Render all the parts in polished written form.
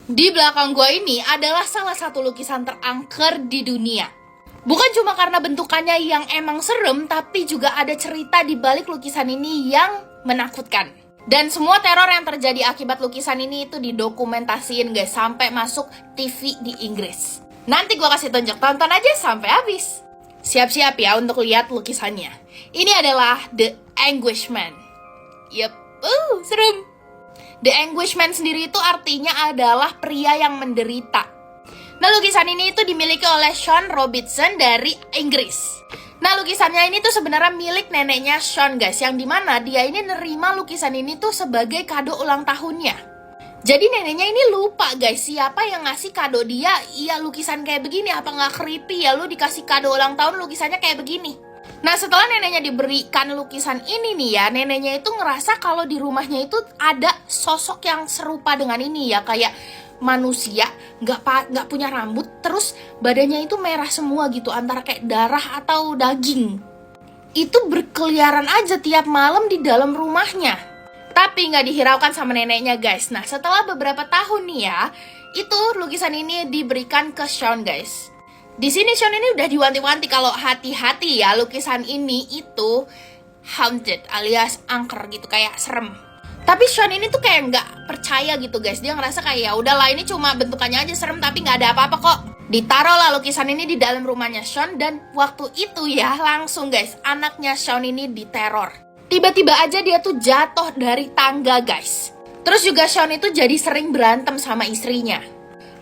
Di belakang gua ini adalah salah satu lukisan terangker di dunia. Bukan cuma karena bentukannya yang emang serem, tapi juga ada cerita di balik lukisan ini yang menakutkan. Dan semua teror yang terjadi akibat lukisan ini itu didokumentasiin guys, sampai masuk TV di Inggris. Nanti gua kasih tunjuk, tonton aja sampai habis. Siap-siap ya untuk lihat lukisannya. Ini adalah The Anguishman. Yup, serem. The Anguishman sendiri itu artinya adalah pria yang menderita. Nah, lukisan ini itu dimiliki oleh Sean Robinson dari Inggris. Nah, lukisannya ini tuh sebenarnya milik neneknya Sean guys, yang dimana dia ini nerima lukisan ini tuh sebagai kado ulang tahunnya. Jadi neneknya ini lupa guys, siapa yang ngasih kado dia, iya lukisan kayak begini, apa nggak creepy ya lu dikasih kado ulang tahun lukisannya kayak begini. Nah, setelah neneknya diberikan lukisan ini nih ya, neneknya itu ngerasa kalau di rumahnya itu ada sosok yang serupa dengan ini ya, kayak manusia, nggak punya rambut, terus badannya itu merah semua gitu, antara kayak darah atau daging. Itu berkeliaran aja tiap malam di dalam rumahnya. Tapi nggak dihiraukan sama neneknya guys. Nah, setelah beberapa tahun nih ya, itu lukisan ini diberikan ke Sean guys. Di sini Sean ini udah diwanti-wanti kalau hati-hati ya, lukisan ini itu haunted alias angker gitu, kayak serem. Tapi Sean ini tuh kayak nggak percaya gitu guys. Dia ngerasa kayak ya udahlah ini cuma bentukannya aja serem, tapi nggak ada apa-apa kok. Ditaruhlah lukisan ini di dalam rumahnya Sean, dan waktu itu ya langsung guys, anaknya Sean ini diteror. Tiba-tiba aja dia tuh jatuh dari tangga guys. Terus juga Sean itu jadi sering berantem sama istrinya.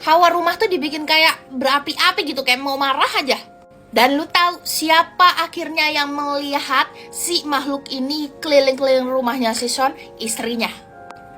Hawa rumah tuh dibikin kayak berapi-api gitu, kayak mau marah aja. Dan lu tahu siapa akhirnya yang melihat si makhluk ini keliling-keliling rumahnya si Sean? Istrinya.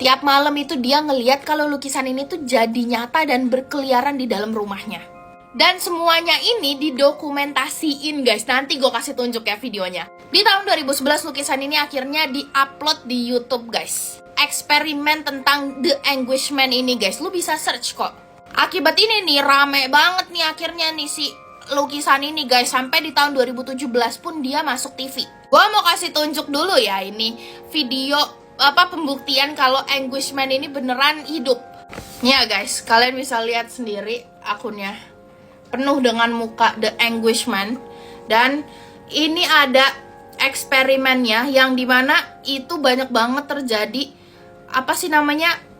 Tiap malam itu dia ngeliat kalau lukisan ini tuh jadi nyata dan berkeliaran di dalam rumahnya. Dan semuanya ini didokumentasiin guys. Nanti gue kasih tunjuk ya videonya. Di tahun 2011 lukisan ini akhirnya di-upload di YouTube guys. Eksperimen tentang The Anguishman ini guys, lu bisa search kok. Akibat ini nih rame banget nih akhirnya nih si lukisan ini guys, sampai di tahun 2017 pun dia masuk TV. Gua mau kasih tunjuk dulu ya ini video pembuktian kalau Anguishman ini beneran hidup. Nih ya guys, kalian bisa lihat sendiri akunnya penuh dengan muka The Anguishman. Dan ini ada eksperimennya yang dimana itu banyak banget terjadi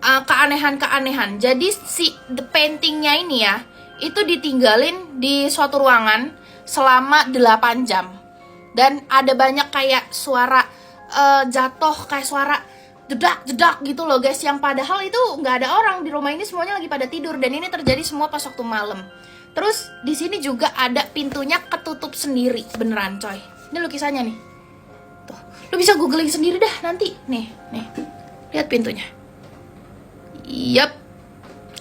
keanehan-keanehan. Jadi si the paintingnya ini ya, itu ditinggalin di suatu ruangan selama 8 jam. Dan ada banyak kayak suara jatuh, kayak suara jedak-jedak gitu loh guys, yang padahal itu nggak ada orang di rumah ini, semuanya lagi pada tidur. Dan ini terjadi semua pas waktu malam. Terus di sini juga ada pintunya ketutup sendiri, beneran coy. Ini lukisannya nih. Tuh, lu bisa googling sendiri dah nanti. Nih. Lihat pintunya. Yap,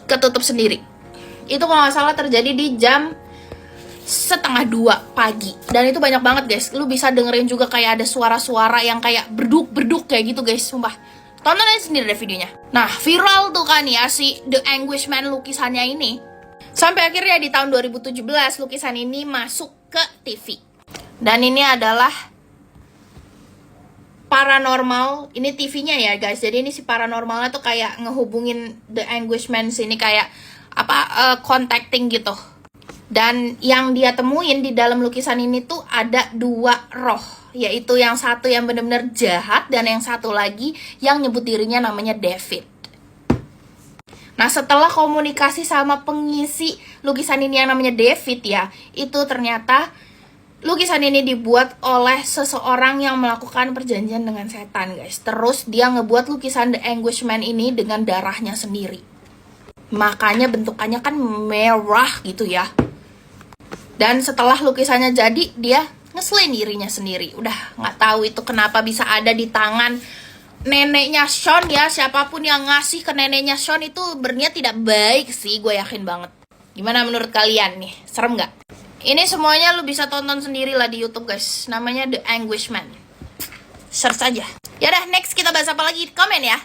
ketutup sendiri. Itu kalau nggak salah terjadi di jam 1:30 pagi. Dan itu banyak banget guys. Lu bisa dengerin juga kayak ada suara-suara yang kayak berduk-berduk kayak gitu guys, sumpah. Tonton aja sendiri deh videonya. Nah, viral tuh kan ya si The Anguishman lukisannya ini. Sampai akhirnya di tahun 2017 lukisan ini masuk ke TV. Dan ini adalah paranormal, ini TV-nya ya guys. Jadi ini si paranormalnya tuh kayak ngehubungin The Anguishman sini, kayak contacting gitu. Dan yang dia temuin di dalam lukisan ini tuh ada 2 roh, yaitu yang satu yang benar-benar jahat dan yang satu lagi yang nyebut dirinya namanya David. Nah, setelah komunikasi sama pengisi lukisan ini yang namanya David ya, itu ternyata lukisan ini dibuat oleh seseorang yang melakukan perjanjian dengan setan guys. Terus dia ngebuat lukisan The Anguishman ini dengan darahnya sendiri. Makanya bentukannya kan merah gitu ya. Dan setelah lukisannya jadi, dia ngeselin dirinya sendiri. Udah nggak tahu itu kenapa bisa ada di tangan neneknya Sean ya. Siapapun yang ngasih ke neneknya Sean itu berniat tidak baik sih, gue yakin banget. Gimana menurut kalian nih? Serem nggak? Ini semuanya lu bisa tonton sendiri lah di YouTube guys. Namanya The Anguishman. Search aja. Yaudah, next kita bahas apa lagi? Komen ya.